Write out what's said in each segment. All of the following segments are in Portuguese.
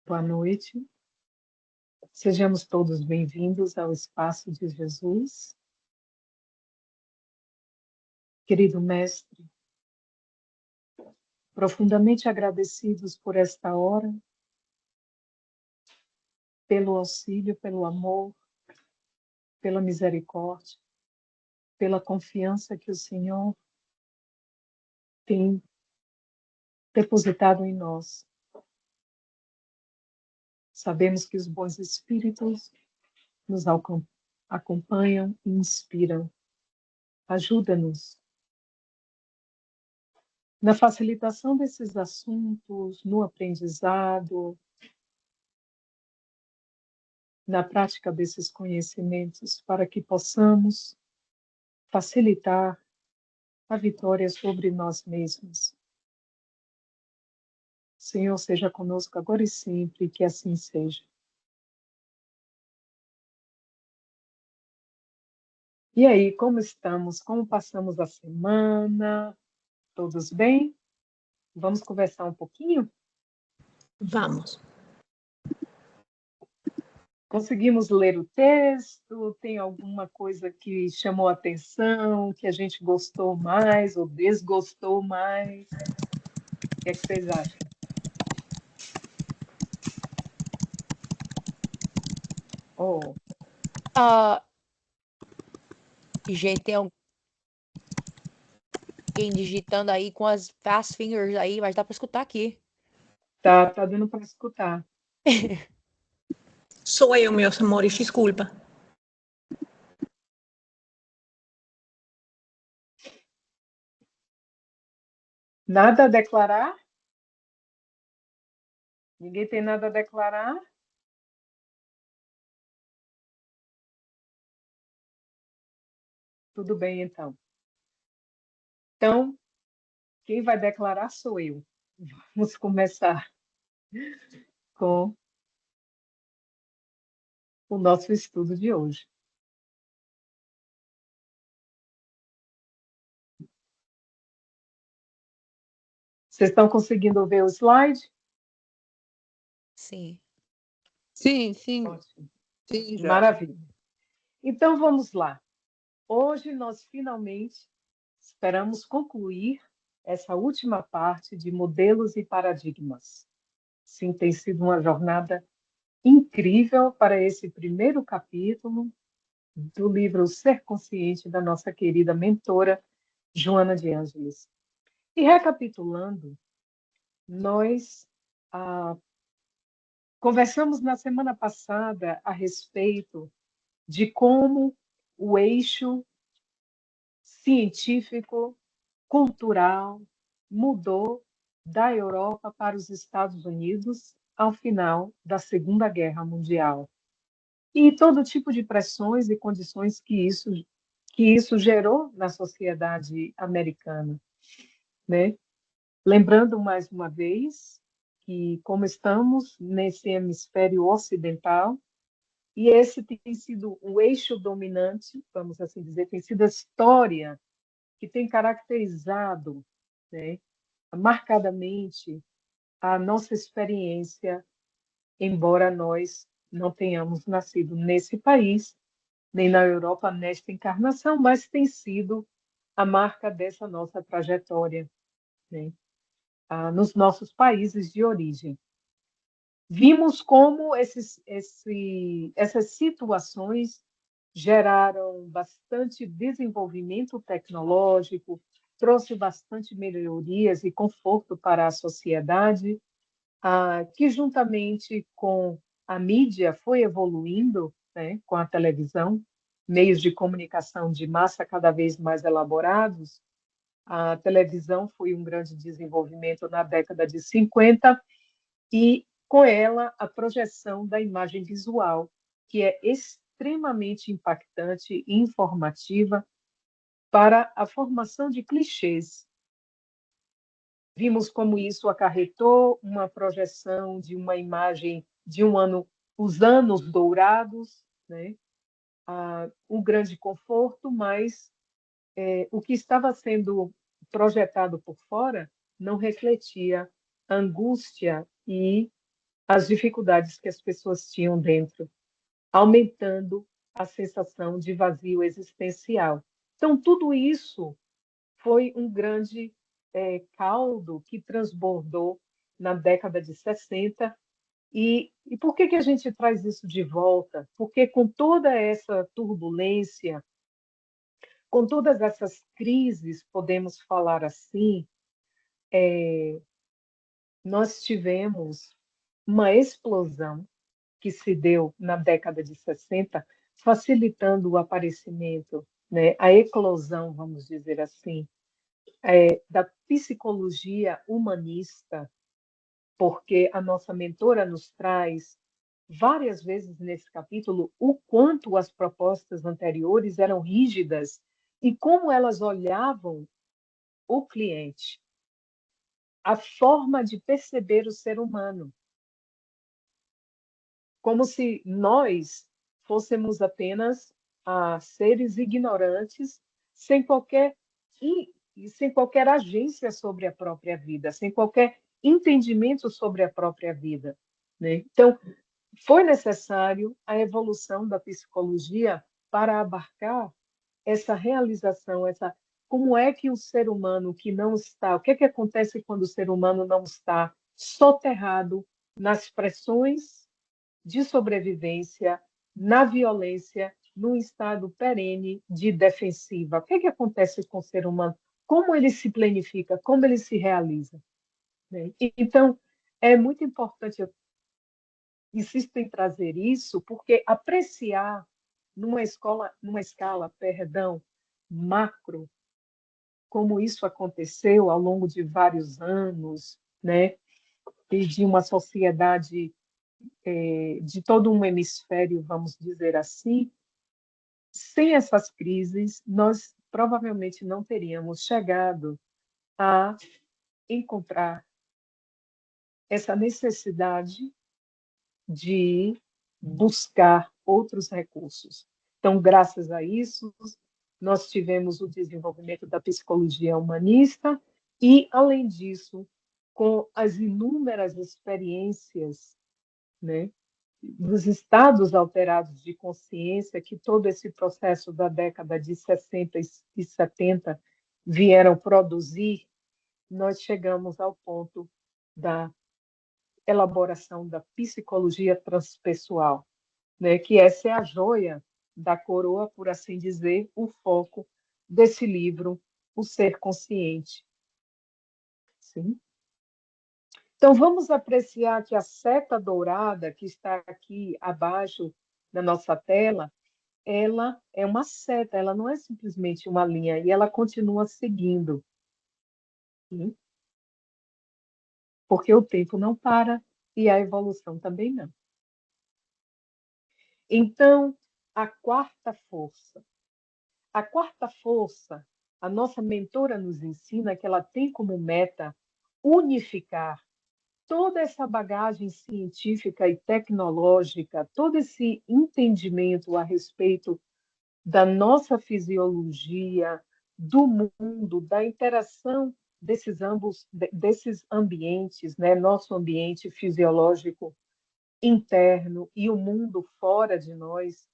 Boa noite. Sejamos todos bem-vindos ao Espaço de Jesus. Querido Mestre, profundamente agradecidos por esta hora, pelo auxílio, pelo amor, pela misericórdia, pela confiança que o Senhor tem depositado em nós. Sabemos que os bons espíritos nos acompanham e inspiram. Ajuda-nos na facilitação desses assuntos, no aprendizado, na prática desses conhecimentos, para que possamos facilitar a vitória sobre nós mesmos. Senhor, seja conosco agora e sempre, que assim seja. E aí, como estamos? Como passamos a semana? Todos bem? Vamos conversar um pouquinho? Vamos. Conseguimos ler o texto? Tem alguma coisa que chamou a atenção, que a gente gostou mais ou desgostou mais? O que é que vocês acham? Oh, Ah, gente, tem alguém digitando aí com as fast fingers aí, mas dá pra escutar aqui. tá dando para escutar. Sou eu, meus amores, desculpa. Nada a declarar? Ninguém tem nada a declarar? Tudo bem, então. Então, quem vai declarar sou eu. Vamos começar com o nosso estudo de hoje. Vocês estão conseguindo ver o slide? Sim. Sim. Ótimo. Sim, já. Maravilha. Então, vamos lá. Hoje nós finalmente esperamos concluir essa última parte de modelos e paradigmas. Sim, tem sido uma jornada incrível para esse primeiro capítulo do livro Ser Consciente, da nossa querida mentora, Joana de Ângeles. E recapitulando, nós conversamos na semana passada a respeito de como o eixo científico, cultural, mudou da Europa para os Estados Unidos ao final da Segunda Guerra Mundial. E todo tipo de pressões e condições que isso gerou na sociedade americana, né? Lembrando mais uma vez que, como estamos nesse hemisfério ocidental, e esse tem sido o eixo dominante, vamos assim dizer, tem sido a história que tem caracterizado, né, marcadamente a nossa experiência, embora nós não tenhamos nascido nesse país, nem na Europa nesta encarnação, mas tem sido a marca dessa nossa trajetória, né, nos nossos países de origem. Vimos como essas situações geraram bastante desenvolvimento tecnológico, trouxe bastante melhorias e conforto para a sociedade, que juntamente com a mídia foi evoluindo, né, com a televisão, meios de comunicação de massa cada vez mais elaborados. A televisão foi um grande desenvolvimento na década de 50 e, com ela, a projeção da imagem visual, que é extremamente impactante e informativa para a formação de clichês. Vimos como isso acarretou uma projeção de uma imagem de um ano, os anos dourados, né? Um grande conforto, mas o que estava sendo projetado por fora não refletia a angústia e as dificuldades que as pessoas tinham dentro, aumentando a sensação de vazio existencial. Então, tudo isso foi um grande caldo que transbordou na década de 60. E por que a gente traz isso de volta? Porque com toda essa turbulência, com todas essas crises, podemos falar assim, nós tivemos uma explosão que se deu na década de 60, facilitando o aparecimento, né, a eclosão, vamos dizer assim, da psicologia humanista, porque a nossa mentora nos traz várias vezes nesse capítulo o quanto as propostas anteriores eram rígidas e como elas olhavam o cliente, a forma de perceber o ser humano, como se nós fôssemos apenas seres ignorantes, sem qualquer sem qualquer agência sobre a própria vida, sem qualquer entendimento sobre a própria vida, né? Então, foi necessário a evolução da psicologia para abarcar essa realização, essa como é que o ser humano que não está, o que é que acontece quando o ser humano não está soterrado nas pressões de sobrevivência, na violência, num estado perene de defensiva. O que é que acontece com o ser humano? Como ele se planifica, como ele se realiza, né? Então, é muito importante, eu insisto em trazer isso, porque apreciar numa escala, perdão, macro, como isso aconteceu ao longo de vários anos, né? E de uma sociedade de todo um hemisfério, vamos dizer assim, sem essas crises, nós provavelmente não teríamos chegado a encontrar essa necessidade de buscar outros recursos. Então, graças a isso, nós tivemos o desenvolvimento da psicologia humanista e, além disso, com as inúmeras experiências, né, dos estados alterados de consciência que todo esse processo da década de 60 e 70 vieram produzir, nós chegamos ao ponto da elaboração da psicologia transpessoal, né? Que essa é a joia da coroa, por assim dizer, o foco desse livro, O Ser Consciente. Sim? Então, vamos apreciar que a seta dourada, que está aqui abaixo da nossa tela, ela é uma seta, ela não é simplesmente uma linha, e ela continua seguindo. Sim? Porque o tempo não para e a evolução também não. Então, a quarta força. A quarta força, a nossa mentora nos ensina que ela tem como meta unificar toda essa bagagem científica e tecnológica, todo esse entendimento a respeito da nossa fisiologia, do mundo, da interação desses ambientes, né? Nosso ambiente fisiológico interno e o mundo fora de nós,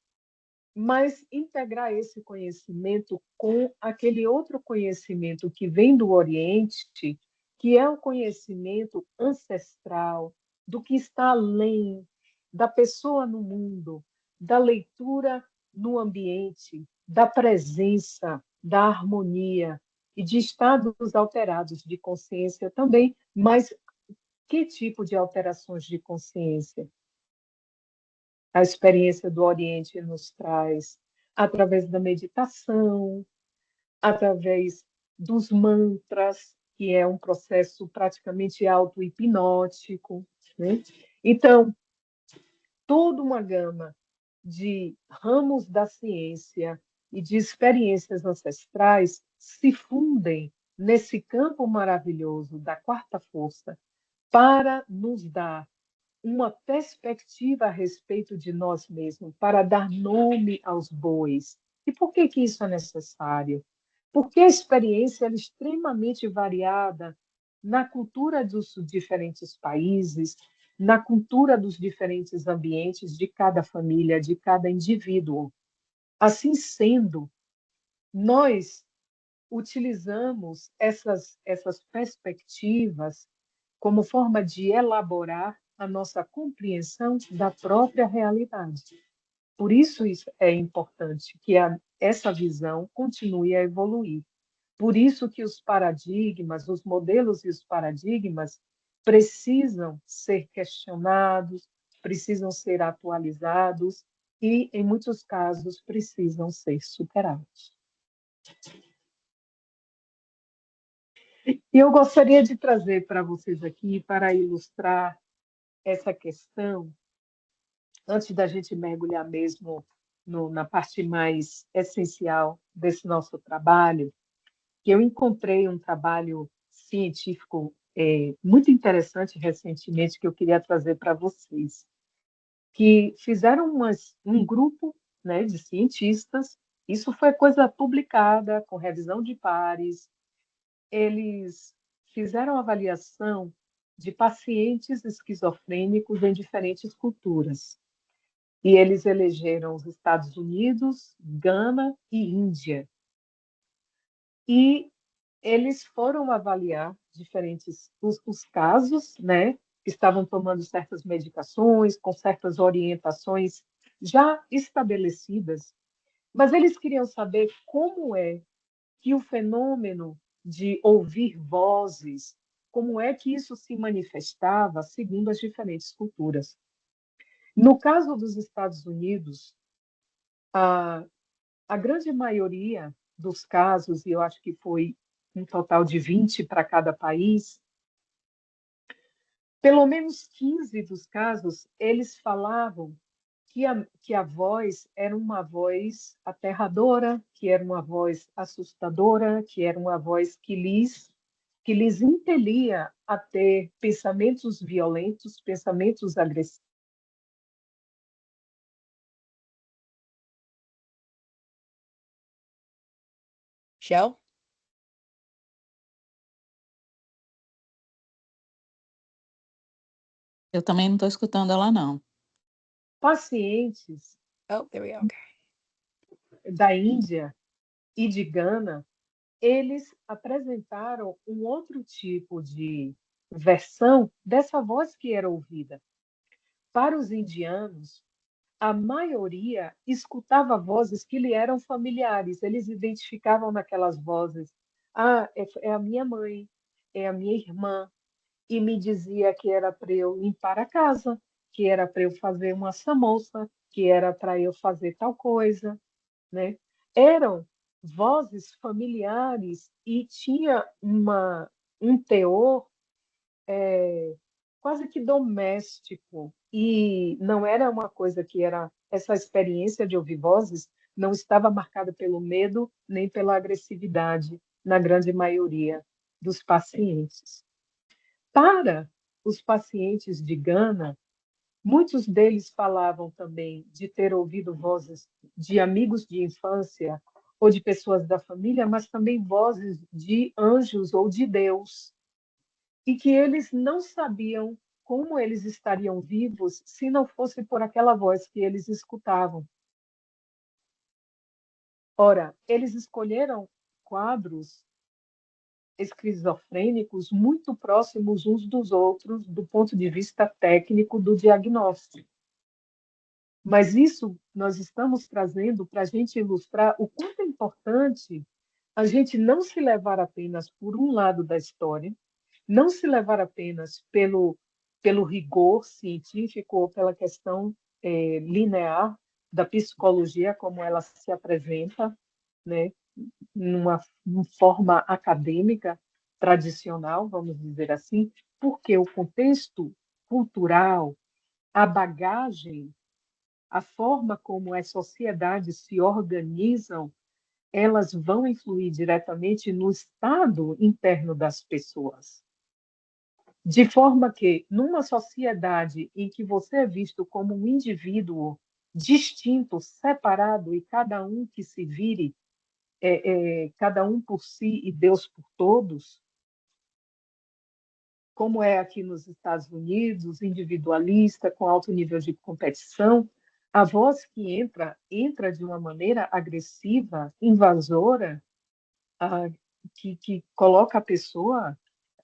mas integrar esse conhecimento com aquele outro conhecimento que vem do Oriente, que é o conhecimento ancestral, do que está além da pessoa no mundo, da leitura no ambiente, da presença, da harmonia e de estados alterados de consciência também, mas que tipo de alterações de consciência? A experiência do Oriente nos traz através da meditação, através dos mantras, que é um processo praticamente auto-hipnótico, né? Então, toda uma gama de ramos da ciência e de experiências ancestrais se fundem nesse campo maravilhoso da quarta força para nos dar uma perspectiva a respeito de nós mesmos, para dar nome aos bois. E por que isso é necessário? Porque a experiência é extremamente variada na cultura dos diferentes países, na cultura dos diferentes ambientes de cada família, de cada indivíduo. Assim sendo, nós utilizamos essas perspectivas como forma de elaborar a nossa compreensão da própria realidade. Por isso é importante que essa visão continue a evoluir. Por isso que os paradigmas, os modelos e os paradigmas precisam ser questionados, precisam ser atualizados e, em muitos casos, precisam ser superados. E eu gostaria de trazer para vocês aqui, para ilustrar essa questão, antes da gente mergulhar mesmo na parte mais essencial desse nosso trabalho, que eu encontrei um trabalho científico muito interessante recentemente, que eu queria trazer para vocês, que fizeram um grupo, né, de cientistas, isso foi coisa publicada, com revisão de pares, eles fizeram avaliação de pacientes esquizofrênicos em diferentes culturas. E eles elegeram os Estados Unidos, Gana e Índia. E eles foram avaliar os casos, né, que estavam tomando certas medicações, com certas orientações já estabelecidas, mas eles queriam saber como é que o fenômeno de ouvir vozes, como é que isso se manifestava segundo as diferentes culturas. No caso dos Estados Unidos, a grande maioria dos casos, e eu acho que foi um total de 20 para cada país, pelo menos 15 dos casos, eles falavam que a voz era uma voz aterradora, que era uma voz assustadora, que era uma voz que lhes impelia a ter pensamentos violentos, pensamentos agressivos. Shell? Eu também não estou escutando ela, não. Pacientes Oh, there we go. Okay. da Índia e de Gana, eles apresentaram um outro tipo de versão dessa voz que era ouvida. Para os indianos, a maioria escutava vozes que lhe eram familiares, eles identificavam naquelas vozes: ah, é a minha mãe, é a minha irmã, e me dizia que era para eu limpar a casa, que era para eu fazer uma samosa, que era para eu fazer tal coisa, né? Eram vozes familiares e tinha um teor quase que doméstico, e não era uma coisa que era essa experiência de ouvir vozes não estava marcada pelo medo nem pela agressividade na grande maioria dos pacientes. Para os pacientes de Gana, muitos deles falavam também de ter ouvido vozes de amigos de infância ou de pessoas da família, mas também vozes de anjos ou de Deus, e que eles não sabiam como eles estariam vivos se não fosse por aquela voz que eles escutavam. Ora, eles escolheram quadros esquizofrênicos muito próximos uns dos outros do ponto de vista técnico do diagnóstico. Mas isso nós estamos trazendo para a gente ilustrar o quanto é importante a gente não se levar apenas por um lado da história, não se levar apenas pelo rigor científico ou pela questão linear da psicologia como ela se apresenta, né, numa forma acadêmica tradicional, vamos dizer assim, porque o contexto cultural, a bagagem, a forma como as sociedades se organizam, elas vão influir diretamente no estado interno das pessoas. De forma que, numa sociedade em que você é visto como um indivíduo distinto, separado, e cada um que se vire, cada um por si e Deus por todos, como é aqui nos Estados Unidos, individualista, com alto nível de competição, a voz que entra de uma maneira agressiva, invasora, ah, que coloca a pessoa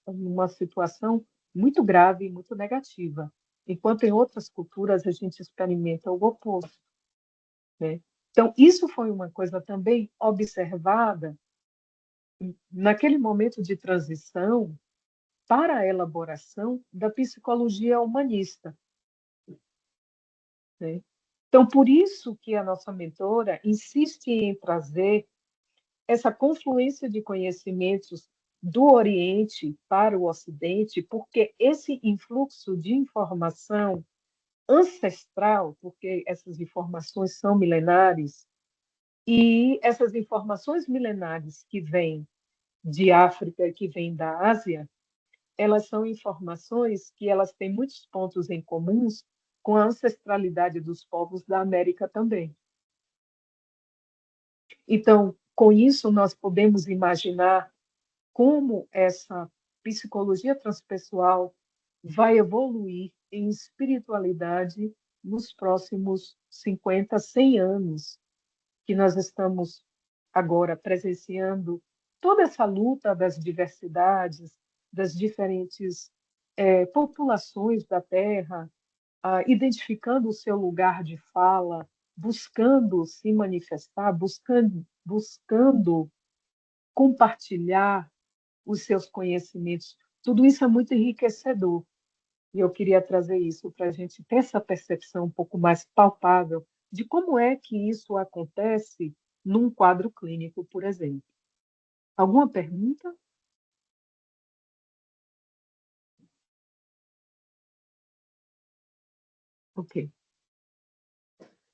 numa situação muito grave e muito negativa, enquanto em outras culturas a gente experimenta o oposto, né? Então, isso foi uma coisa também observada naquele momento de transição para a elaboração da psicologia humanista, né? Então, por isso que a nossa mentora insiste em trazer essa confluência de conhecimentos do Oriente para o Ocidente, porque esse influxo de informação ancestral, porque essas informações são milenares, e essas informações milenares que vêm de África, que vêm da Ásia, elas são informações que elas têm muitos pontos em comuns com a ancestralidade dos povos da América também. Então, com isso, nós podemos imaginar como essa psicologia transpessoal vai evoluir em espiritualidade nos próximos 50, 100 anos, que nós estamos agora presenciando toda essa luta das diversidades, das diferentes populações da Terra, identificando o seu lugar de fala, buscando se manifestar, buscando compartilhar os seus conhecimentos. Tudo isso é muito enriquecedor. E eu queria trazer isso para a gente ter essa percepção um pouco mais palpável de como é que isso acontece num quadro clínico, por exemplo. Alguma pergunta? Ok.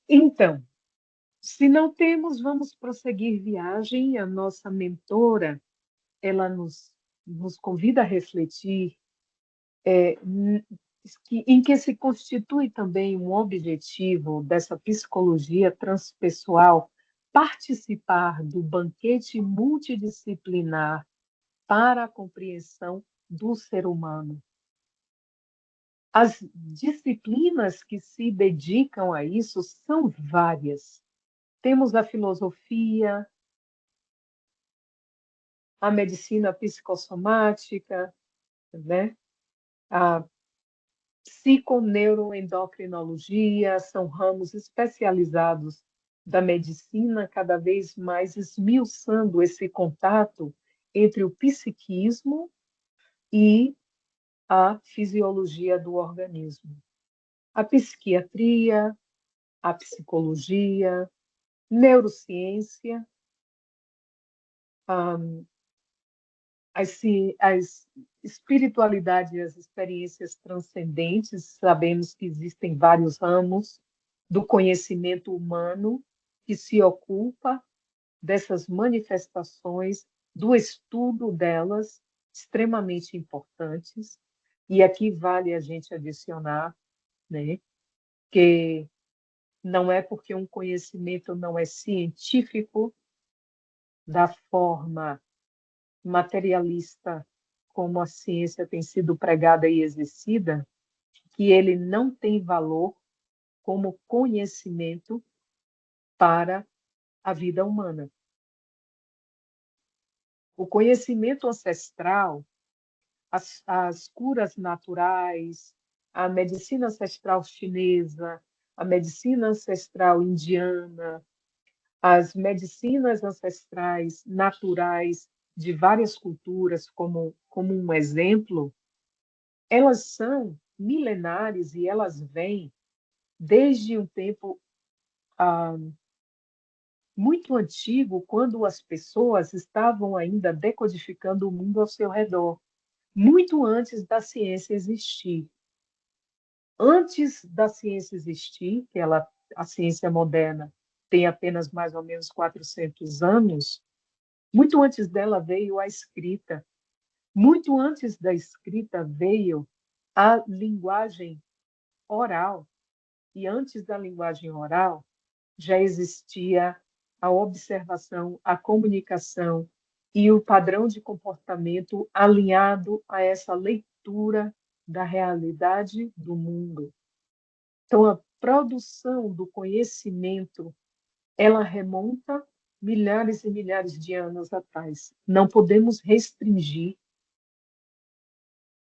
Então, se não temos, vamos prosseguir viagem. A nossa mentora, ela nos convida a refletir em que se constitui também um objetivo dessa psicologia transpessoal participar do banquete multidisciplinar para a compreensão do ser humano. As disciplinas que se dedicam a isso são várias. Temos a filosofia, a medicina psicossomática, né? A psiconeuroendocrinologia, são ramos especializados da medicina, cada vez mais esmiuçando esse contato entre o psiquismo e a fisiologia do organismo. A psiquiatria, a psicologia, neurociência, as espiritualidade e as experiências transcendentes. Sabemos que existem vários ramos do conhecimento humano que se ocupa dessas manifestações, do estudo delas, extremamente importantes. E aqui vale a gente adicionar, né, que não é porque um conhecimento não é científico da forma materialista como a ciência tem sido pregada e exercida, que ele não tem valor como conhecimento para a vida humana. O conhecimento ancestral, as curas naturais, a medicina ancestral chinesa, a medicina ancestral indiana, as medicinas ancestrais naturais de várias culturas, como um exemplo, elas são milenares e elas vêm desde um tempo muito antigo, quando as pessoas estavam ainda decodificando o mundo ao seu redor, muito antes da ciência existir. Antes da ciência existir, a ciência moderna tem apenas mais ou menos 400 anos, muito antes dela veio a escrita. Muito antes da escrita veio a linguagem oral. E antes da linguagem oral já existia a observação, a comunicação e o padrão de comportamento alinhado a essa leitura da realidade do mundo. Então, a produção do conhecimento, ela remonta milhares e milhares de anos atrás. Não podemos restringir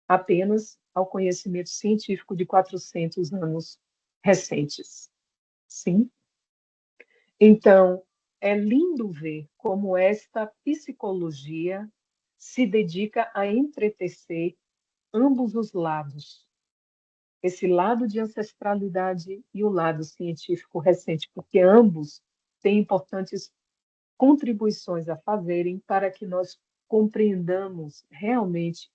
apenas ao conhecimento científico de 400 anos recentes. Sim? Então, é lindo ver como esta psicologia se dedica a entretecer ambos os lados, esse lado de ancestralidade e o lado científico recente, porque ambos têm importantes contribuições a fazerem para que nós compreendamos realmente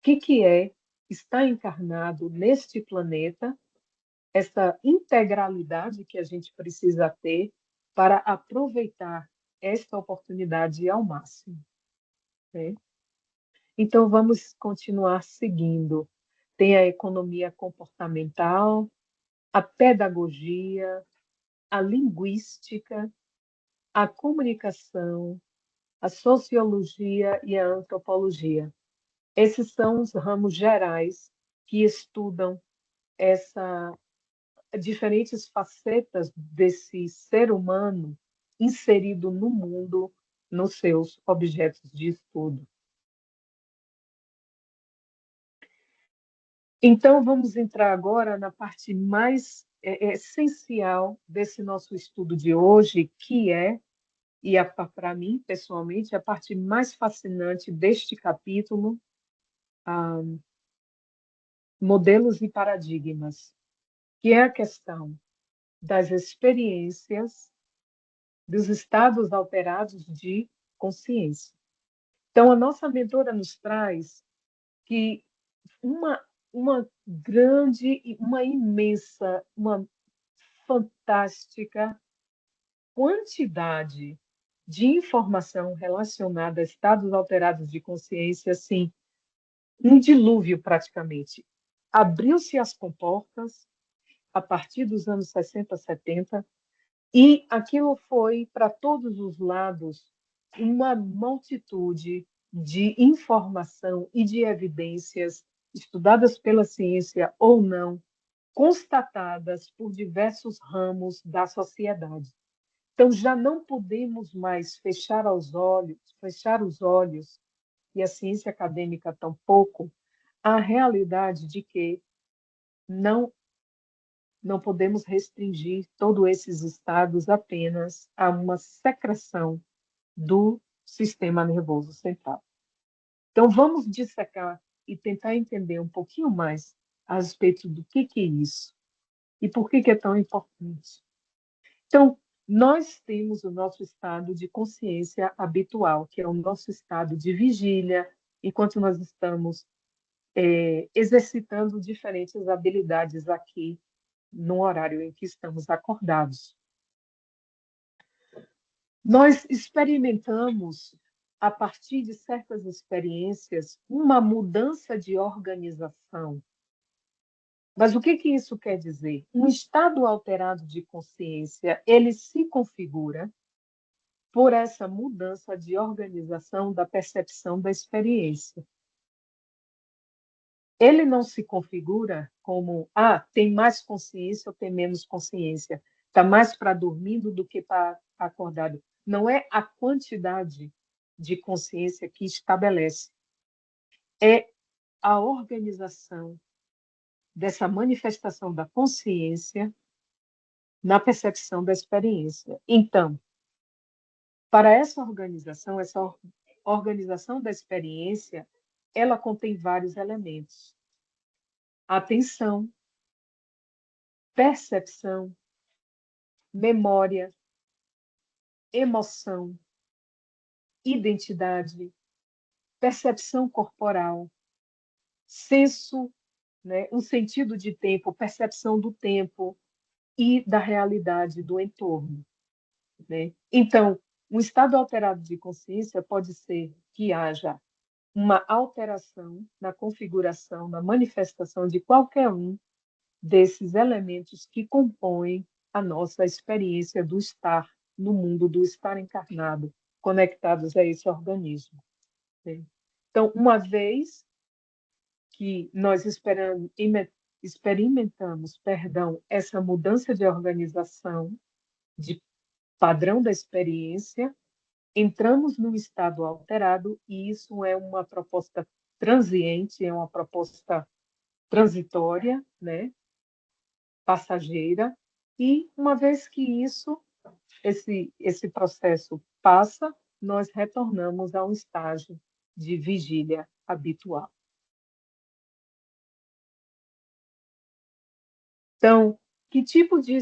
o que é estar encarnado neste planeta, essa integralidade que a gente precisa ter para aproveitar esta oportunidade ao máximo, né? Então, vamos continuar seguindo. Tem a economia comportamental, a pedagogia, a linguística, a comunicação, a sociologia e a antropologia. Esses são os ramos gerais que estudam essa diferentes facetas desse ser humano inserido no mundo, nos seus objetos de estudo. Então, vamos entrar agora na parte mais essencial desse nosso estudo de hoje, que é, e para mim, pessoalmente, a parte mais fascinante deste capítulo, modelos e paradigmas, que é a questão das experiências dos estados alterados de consciência. Então, a nossa mentora nos traz que uma grande, uma imensa, uma fantástica quantidade de informação relacionada a estados alterados de consciência, assim, um dilúvio praticamente. Abriu-se as comportas a partir dos anos 60, 70, e aquilo foi para todos os lados uma multitude de informação e de evidências estudadas pela ciência ou não, constatadas por diversos ramos da sociedade. Então já não podemos mais fechar os olhos, e a ciência acadêmica tampouco, à realidade de que não não podemos restringir todos esses estados apenas a uma secreção do sistema nervoso central. Então, vamos dissecar e tentar entender um pouquinho mais a respeito do que é isso e por que é tão importante. Então, nós temos o nosso estado de consciência habitual, que é o nosso estado de vigília, enquanto nós estamos exercitando diferentes habilidades aqui no horário em que estamos acordados. Nós experimentamos, a partir de certas experiências, uma mudança de organização. Mas o que isso quer dizer? Um estado alterado de consciência, ele se configura por essa mudança de organização da percepção da experiência. Ele não se configura como, tem mais consciência ou tem menos consciência, está mais para dormindo do que para acordado. Não é a quantidade de consciência que estabelece, é a organização dessa manifestação da consciência na percepção da experiência. Então, para essa organização da experiência, ela contém vários elementos: atenção, percepção, memória, emoção, identidade, percepção corporal, senso, né, um sentido de tempo, percepção do tempo e da realidade do entorno, né? Então, um estado alterado de consciência pode ser que haja uma alteração na configuração, na manifestação de qualquer um desses elementos que compõem a nossa experiência do estar no mundo, do estar encarnado, conectados a esse organismo, né? Então, uma vez que nós experimentamos, perdão, essa mudança de organização, de padrão da experiência, entramos num estado alterado e isso é uma proposta transiente, é uma proposta transitória, né, passageira, e uma vez que esse processo passa, nós retornamos a um estágio de vigília habitual. Então, que tipo de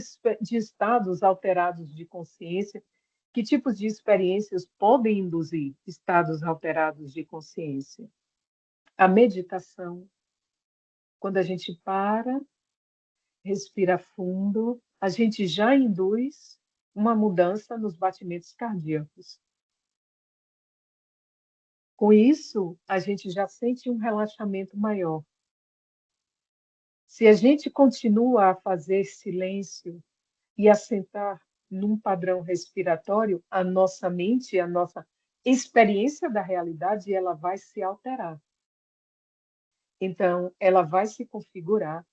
estados alterados de consciência, que tipos de experiências podem induzir estados alterados de consciência? A meditação, quando a gente para, respira fundo, a gente já induz uma mudança nos batimentos cardíacos. Com isso, a gente já sente um relaxamento maior. Se a gente continua a fazer silêncio e a sentar num padrão respiratório, a nossa mente, a nossa experiência da realidade, ela vai se alterar. Então, ela vai se configurar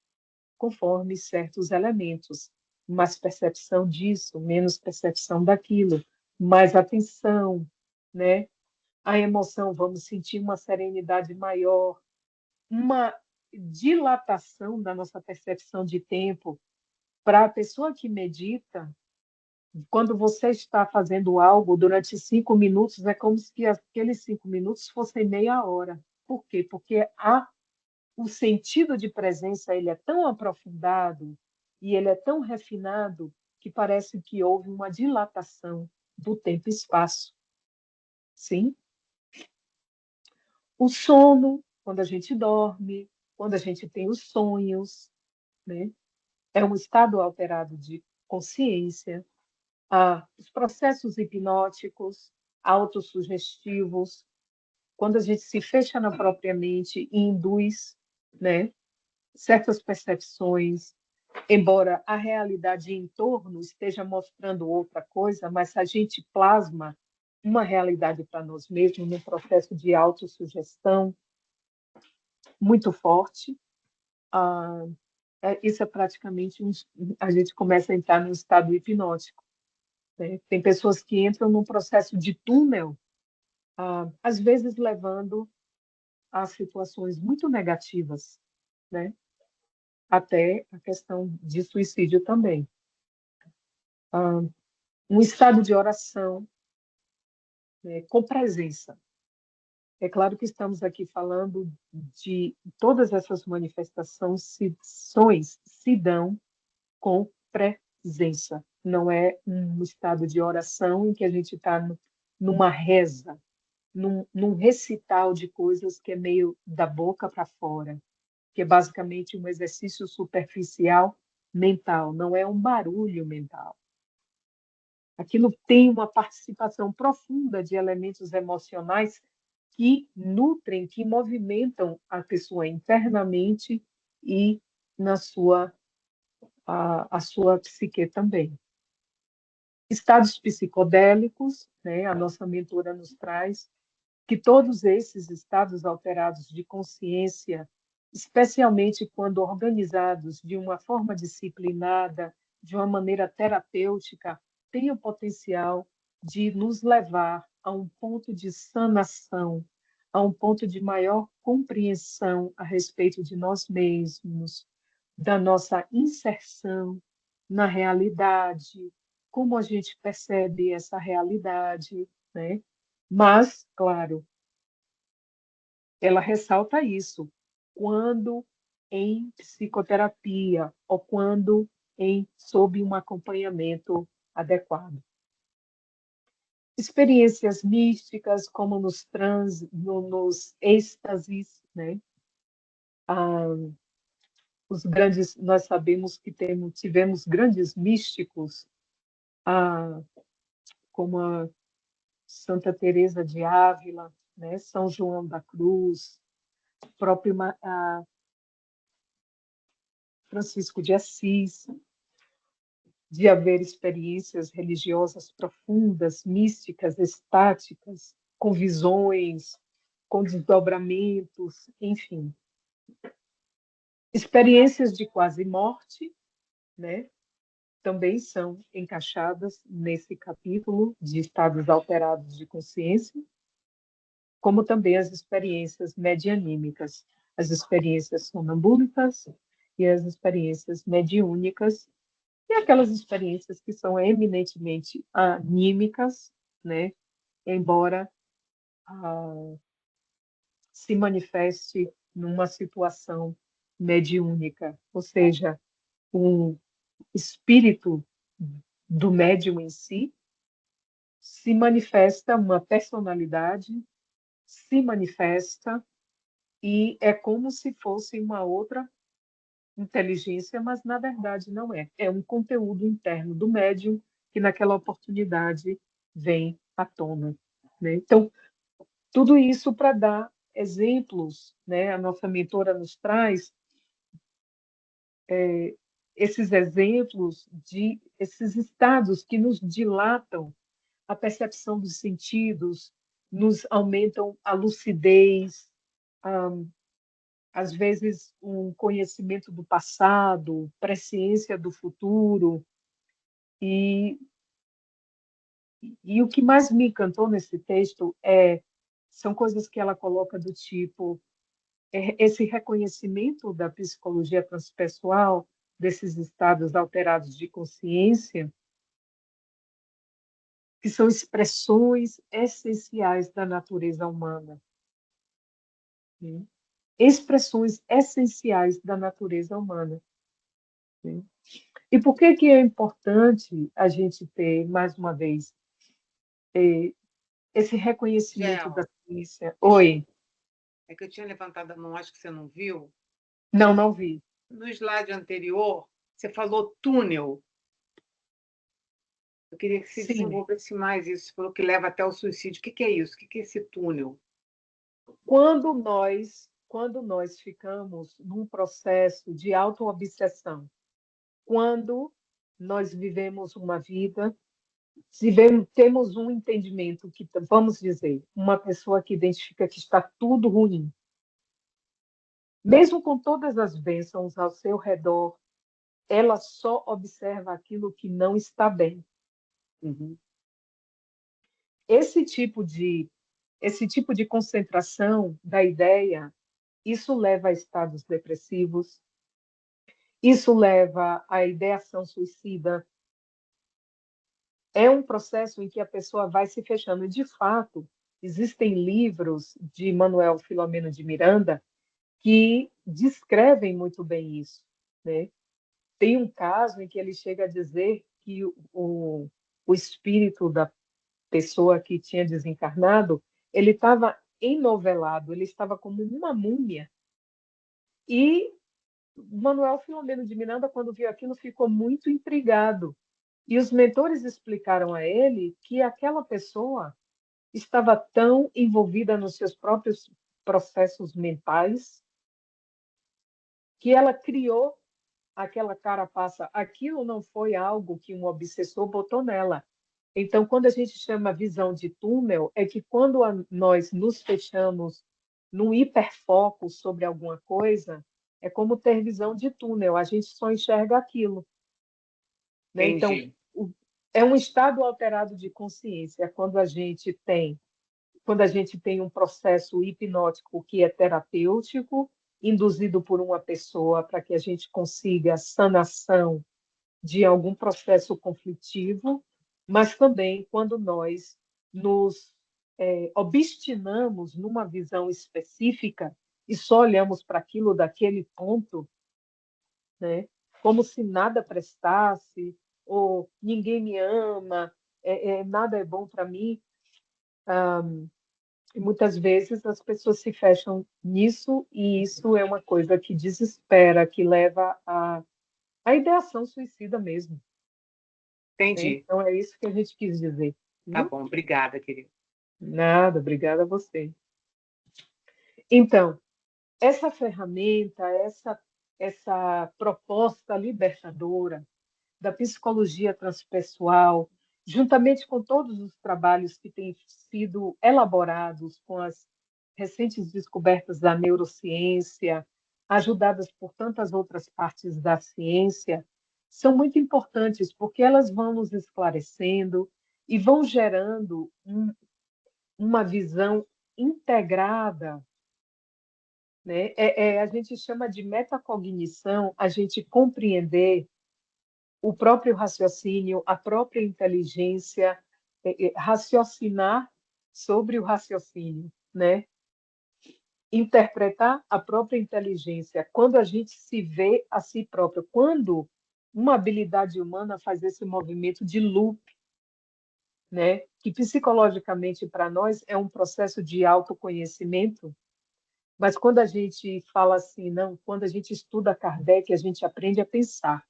conforme certos elementos, mais percepção disso, menos percepção daquilo, mais atenção, né? A emoção, vamos sentir uma serenidade maior, uma dilatação da nossa percepção de tempo. Para a pessoa que medita, quando você está fazendo algo durante 5 minutos, é como se aqueles 5 minutos fossem meia hora. Por quê? Porque o sentido de presença ele é tão aprofundado e ele é tão refinado que parece que houve uma dilatação do tempo e espaço. Sim? O sono, quando a gente dorme, quando a gente tem os sonhos, né? É um estado alterado de consciência. Os processos hipnóticos, autossugestivos, quando a gente se fecha na própria mente e induz, né, certas percepções, embora a realidade em torno esteja mostrando outra coisa, mas se a gente plasma uma realidade para nós mesmos num processo de autossugestão muito forte, isso é praticamente a gente começa a entrar num estado hipnótico, né? Tem pessoas que entram num processo de túnel, às vezes levando a situações muito negativas, né? Até a questão de suicídio também. Um estado de oração, né, com presença. É claro que estamos aqui falando de todas essas manifestações se dão com presença. Não é um estado de oração em que a gente está numa reza, num recital de coisas que é meio da boca para fora, que é basicamente um exercício superficial mental, não é um barulho mental. Aquilo tem uma participação profunda de elementos emocionais que nutrem, que movimentam a pessoa internamente e na a sua psique também. Estados psicodélicos, né, a nossa mentora nos traz, que todos esses estados alterados de consciência, especialmente quando organizados de uma forma disciplinada, de uma maneira terapêutica, têm o potencial de nos levar a um ponto de sanação, a um ponto de maior compreensão a respeito de nós mesmos, da nossa inserção na realidade, como a gente percebe essa realidade, né? Mas, claro, ela ressalta isso quando em psicoterapia ou quando sob um acompanhamento adequado. Experiências místicas, como nos êxtases, né? Nós sabemos que tivemos grandes místicos, como a Santa Teresa de Ávila, né? São João da Cruz, próprio Francisco de Assis, de haver experiências religiosas profundas, místicas, estáticas, com visões, com desdobramentos, enfim. Experiências de quase morte, né, também são encaixadas nesse capítulo de estados alterados de consciência, como também as experiências medianímicas, as experiências sonambúlicas e as experiências mediúnicas, e aquelas experiências que são eminentemente anímicas, né, embora se manifeste numa situação mediúnica, ou seja, o espírito do médium em si se manifesta uma personalidade, se manifesta e é como se fosse uma outra inteligência, mas na verdade não é. É um conteúdo interno do médium que naquela oportunidade vem à tona, né? Então, tudo isso para dar exemplos, né? A nossa mentora nos traz esses exemplos de esses estados que nos dilatam a percepção dos sentidos, nos aumentam a lucidez, às vezes um conhecimento do passado, presciência do futuro. E, e o que mais me encantou nesse texto são coisas que ela coloca do tipo esse reconhecimento da psicologia transpessoal, desses estados alterados de consciência, que são expressões essenciais da natureza humana, né? Expressões essenciais da natureza humana, né? E por que que é importante a gente ter, mais uma vez, esse reconhecimento da Gel, ciência? Oi, é que eu tinha levantado a mão, acho que você não viu. não, não vi. No slide anterior, você falou túnel. Eu queria que se Sim, desenvolvesse mais isso. Você falou que leva até o suicídio. O que que é isso? O que que é esse túnel? quando nós ficamos num processo de autoobsessão, quando nós vivemos uma vida, temos um entendimento que, vamos dizer, uma pessoa que identifica que está tudo ruim, mesmo com todas as bênçãos ao seu redor, ela só observa aquilo que não está bem. Uhum. Esse tipo de, esse tipo de concentração da ideia, isso leva a estados depressivos, isso leva à ideação suicida. É um processo em que a pessoa vai se fechando. E, de fato, existem livros de Manuel Filomeno de Miranda que descrevem muito bem isso, né? Tem um caso em que ele chega a dizer que o espírito da pessoa que tinha desencarnado, ele estava enovelado, ele estava como uma múmia. E Manuel Filomeno de Miranda, quando viu aquilo, ficou muito intrigado. E os mentores explicaram a ele que aquela pessoa estava tão envolvida nos seus próprios processos mentais que ela criou aquela carapaça. Aquilo não foi algo que um obsessor botou nela. Então, quando a gente chama visão de túnel, é que quando nós nos fechamos num hiperfoco sobre alguma coisa, é como ter visão de túnel, a gente só enxerga aquilo, né? Então, Entendi. é um estado alterado de consciência quando a gente tem um processo hipnótico que é terapêutico, induzido por uma pessoa para que a gente consiga a sanação de algum processo conflitivo, mas também quando nós nos obstinamos numa visão específica e só olhamos para aquilo daquele ponto, né, como se nada prestasse, ou ninguém me ama, nada é bom para mim. E muitas vezes as pessoas se fecham nisso, e isso é uma coisa que desespera, que leva à ideação suicida mesmo, né? Entendi. Então é isso que a gente quis dizer. Tá bom, obrigada, querida. Nada, obrigada a você. Então, essa ferramenta, essa proposta libertadora da psicologia transpessoal, juntamente com todos os trabalhos que têm sido elaborados com as recentes descobertas da neurociência, ajudadas por tantas outras partes da ciência, são muito importantes, porque elas vão nos esclarecendo e vão gerando uma visão integrada, né? A gente chama de metacognição, a gente compreender o próprio raciocínio, a própria inteligência, raciocinar sobre o raciocínio, né? Interpretar a própria inteligência, quando a gente se vê a si próprio, quando uma habilidade humana faz esse movimento de loop, né? Que psicologicamente para nós é um processo de autoconhecimento, mas quando a gente fala assim, não, quando a gente estuda Kardec, a gente aprende a pensar.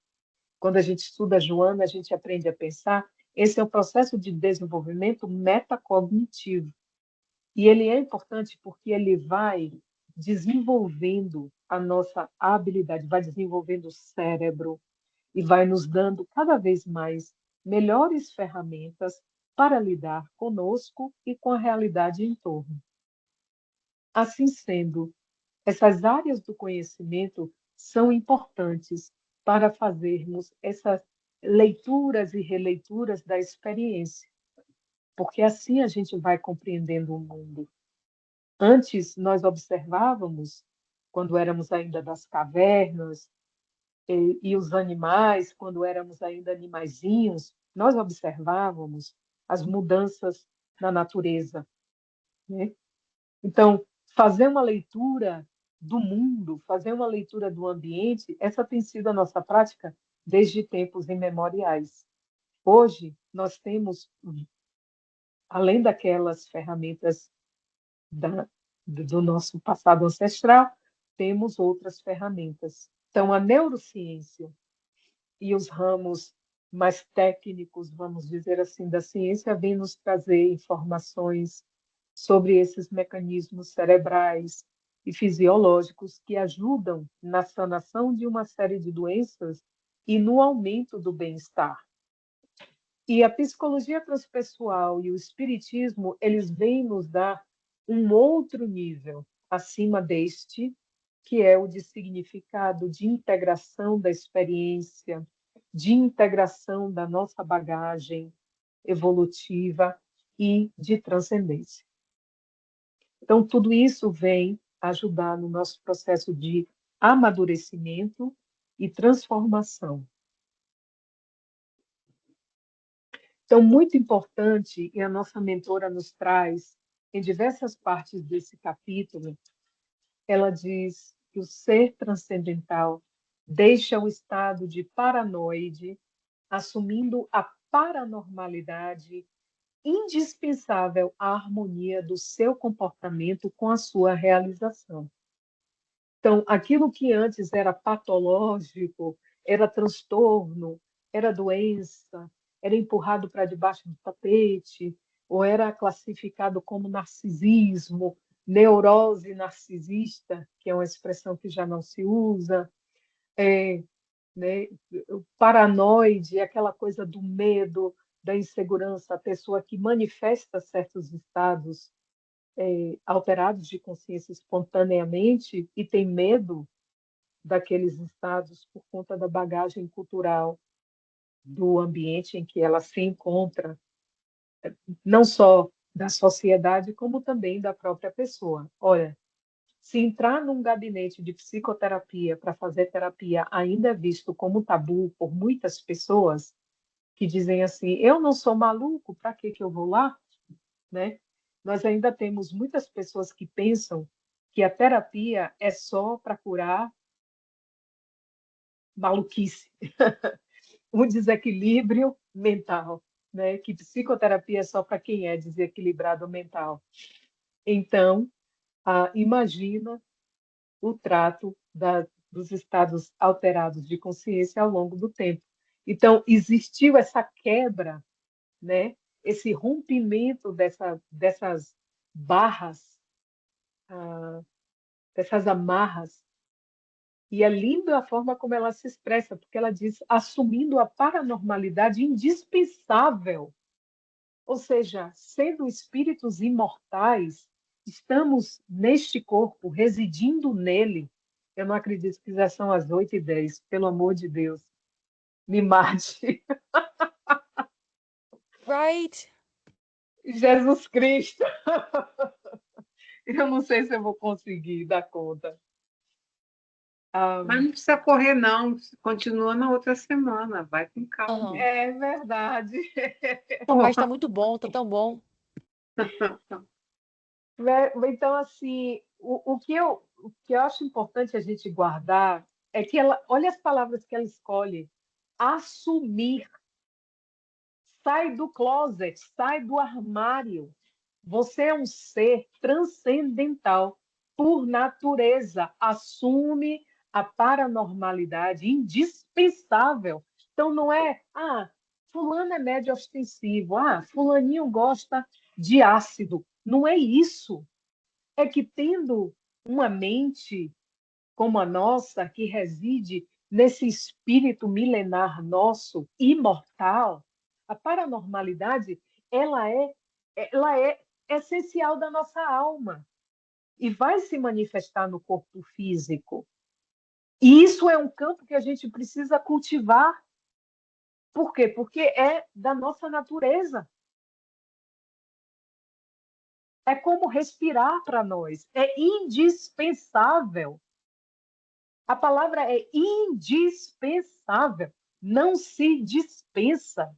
Quando a gente estuda Joana, a gente aprende a pensar. Esse é um processo de desenvolvimento metacognitivo. E ele é importante porque ele vai desenvolvendo a nossa habilidade, vai desenvolvendo o cérebro e vai nos dando cada vez mais melhores ferramentas para lidar conosco e com a realidade em torno. Assim sendo, essas áreas do conhecimento são importantes para fazermos essas leituras e releituras da experiência, porque assim a gente vai compreendendo o mundo. Antes, nós observávamos, quando éramos ainda das cavernas, e os animais, quando éramos ainda animaizinhos, nós observávamos as mudanças na natureza, né? Então, fazer uma leitura do mundo, fazer uma leitura do ambiente, essa tem sido a nossa prática desde tempos imemoriais. Hoje, nós temos, além daquelas ferramentas do nosso passado ancestral, temos outras ferramentas. Então, a neurociência e os ramos mais técnicos, vamos dizer assim, da ciência, vêm nos trazer informações sobre esses mecanismos cerebrais e fisiológicos que ajudam na sanação de uma série de doenças e no aumento do bem-estar. E a psicologia transpessoal e o espiritismo, eles vêm nos dar um outro nível acima deste, que é o de significado, de integração da experiência, de integração da nossa bagagem evolutiva e de transcendência. Então, tudo isso vem ajudar no nosso processo de amadurecimento e transformação. Então, muito importante, e a nossa mentora nos traz, em diversas partes desse capítulo, ela diz que o ser transcendental deixa o estado de paranoide, assumindo a paranormalidade indispensável à harmonia do seu comportamento com a sua realização. Então, aquilo que antes era patológico, era transtorno, era doença, era empurrado para debaixo do tapete, ou era classificado como narcisismo, neurose narcisista, que é uma expressão que já não se usa, né? O paranoide, aquela coisa do medo, da insegurança, a pessoa que manifesta certos estados alterados de consciência espontaneamente e tem medo daqueles estados por conta da bagagem cultural do ambiente em que ela se encontra, não só da sociedade, como também da própria pessoa. Olha, se entrar num gabinete de psicoterapia para fazer terapia ainda é visto como tabu por muitas pessoas que dizem assim, eu não sou maluco, para que eu vou lá? Né? Nós ainda temos muitas pessoas que pensam que a terapia é só para curar maluquice, um desequilíbrio mental, né? Que psicoterapia é só para quem é desequilibrado mental. Então, imagina o trato dos estados alterados de consciência ao longo do tempo. Então, existiu essa quebra, né? Esse rompimento dessas barras, dessas amarras. E é linda a forma como ela se expressa, porque ela diz assumindo a paranormalidade indispensável. Ou seja, sendo espíritos imortais, estamos neste corpo, residindo nele, Eu não acredito que já são as 8h10, pelo amor de Deus. Me mate. Right? Jesus Cristo. Eu não sei se eu vou conseguir dar conta. Mas não precisa correr, não. Continua na outra semana. Vai com calma. Aham. É verdade. Mas tá muito bom, tá tão bom. Então, assim, o que eu acho importante a gente guardar é que olha as palavras que ela escolhe. Assumir. Sai do closet, sai do armário. Você é um ser transcendental por natureza. Assume a paranormalidade indispensável. Então, não é, fulano é médio ostensivo, fulaninho gosta de ácido. Não é isso. É que tendo uma mente como a nossa, que reside nesse espírito milenar nosso, imortal, a paranormalidade, ela é essencial da nossa alma e vai se manifestar no corpo físico. E isso é um campo que a gente precisa cultivar. Por quê? Porque é da nossa natureza. É como respirar para nós. É indispensável. A palavra é indispensável. Não se dispensa.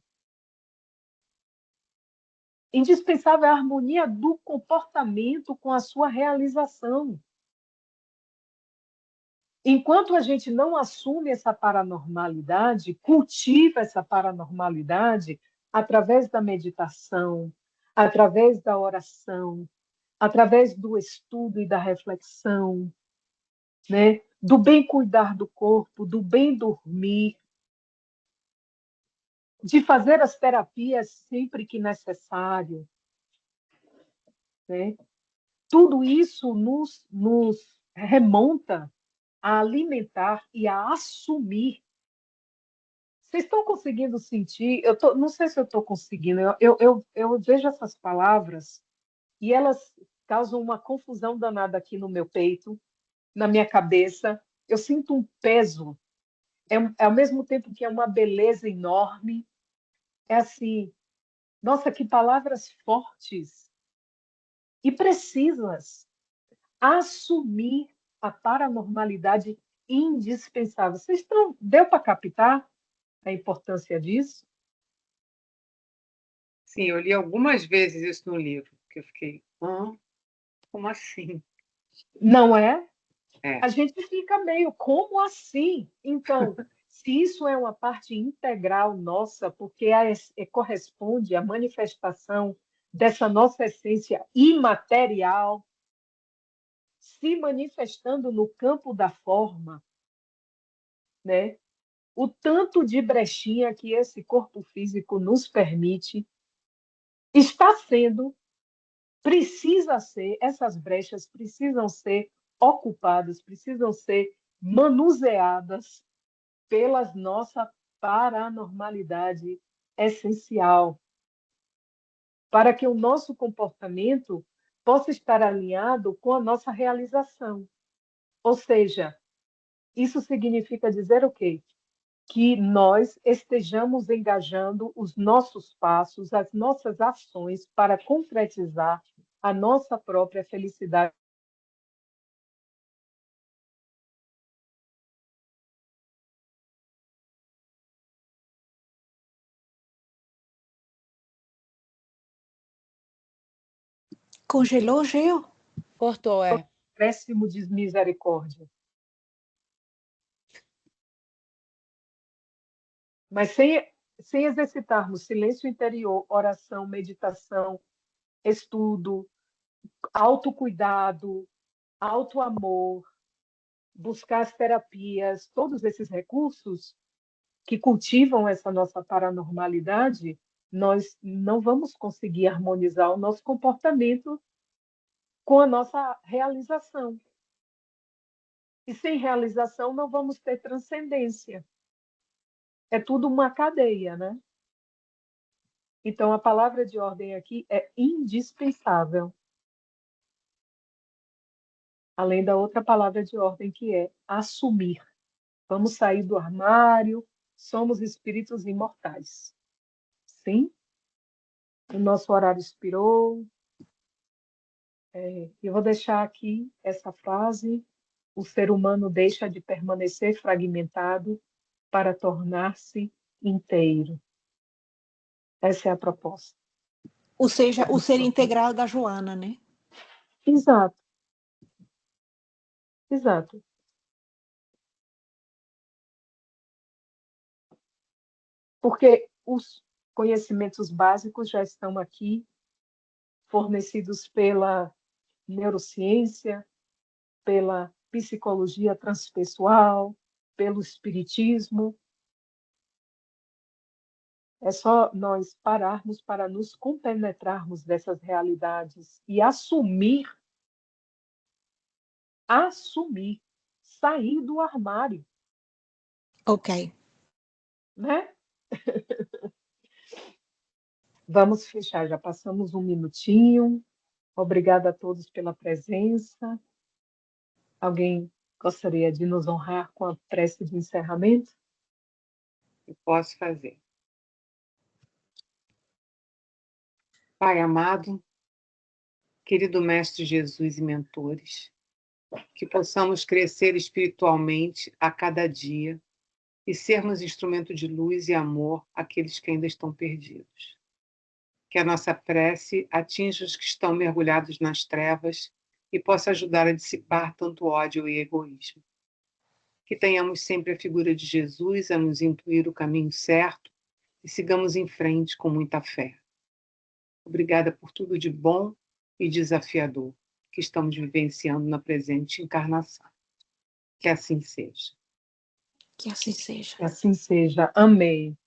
Indispensável é a harmonia do comportamento com a sua realização. Enquanto a gente não assume essa paranormalidade, cultiva essa paranormalidade através da meditação, através da oração, através do estudo e da reflexão, né? Do bem cuidar do corpo, do bem dormir, de fazer as terapias sempre que necessário, né? Tudo isso nos remonta a alimentar e a assumir. Vocês estão conseguindo sentir? Não sei se eu estou conseguindo. Eu vejo essas palavras e elas causam uma confusão danada aqui no meu peito, na minha cabeça. Eu sinto um peso. É ao mesmo tempo que é uma beleza enorme. É assim, nossa, que palavras fortes e precisas. Assumir a paranormalidade indispensável. Deu para captar a importância disso? Sim, eu li algumas vezes isso no livro, que eu fiquei, como assim? Não é? É. A gente fica meio, como assim? Então, se isso é uma parte integral nossa, porque corresponde à manifestação dessa nossa essência imaterial, se manifestando no campo da forma, né? O tanto de brechinha que esse corpo físico nos permite está sendo, precisa ser, essas brechas precisam ser ocupadas, precisam ser manuseadas pela nossa paranormalidade essencial, para que o nosso comportamento possa estar alinhado com a nossa realização. Ou seja, isso significa dizer o quê? Que nós estejamos engajando os nossos passos, as nossas ações para concretizar a nossa própria felicidade. Congelou o gel? Cortou, é. Péssimo de misericórdia. Mas sem exercitarmos silêncio interior, oração, meditação, estudo, autocuidado, autoamor, buscar as terapias, todos esses recursos que cultivam essa nossa paranormalidade, nós não vamos conseguir harmonizar o nosso comportamento com a nossa realização. E sem realização não vamos ter transcendência. É tudo uma cadeia, né? Então, a palavra de ordem aqui é indispensável. além da outra palavra de ordem que é assumir. Vamos sair do armário, somos espíritos imortais. Sim? O nosso horário expirou. Eu vou deixar aqui essa frase: o ser humano deixa de permanecer fragmentado para tornar-se inteiro. Essa é a proposta. Ou seja, o ser integral da Joana, né? Exato. Exato. Porque os conhecimentos básicos já estão aqui, fornecidos pela neurociência, pela psicologia transpessoal, pelo espiritismo. É só nós pararmos para nos compenetrarmos dessas realidades e assumir, sair do armário, Ok. né? Vamos fechar, já passamos um minutinho. Obrigada a todos pela presença. Alguém gostaria de nos honrar com a prece de encerramento? Eu posso fazer. Pai amado, querido Mestre Jesus e mentores, que possamos crescer espiritualmente a cada dia e sermos instrumento de luz e amor àqueles que ainda estão perdidos. Que a nossa prece atinja os que estão mergulhados nas trevas e possa ajudar a dissipar tanto ódio e egoísmo. Que tenhamos sempre a figura de Jesus a nos intuir o caminho certo e sigamos em frente com muita fé. Obrigada por tudo de bom e desafiador que estamos vivenciando na presente encarnação. Que assim seja. Que assim seja. Que assim seja. Amém.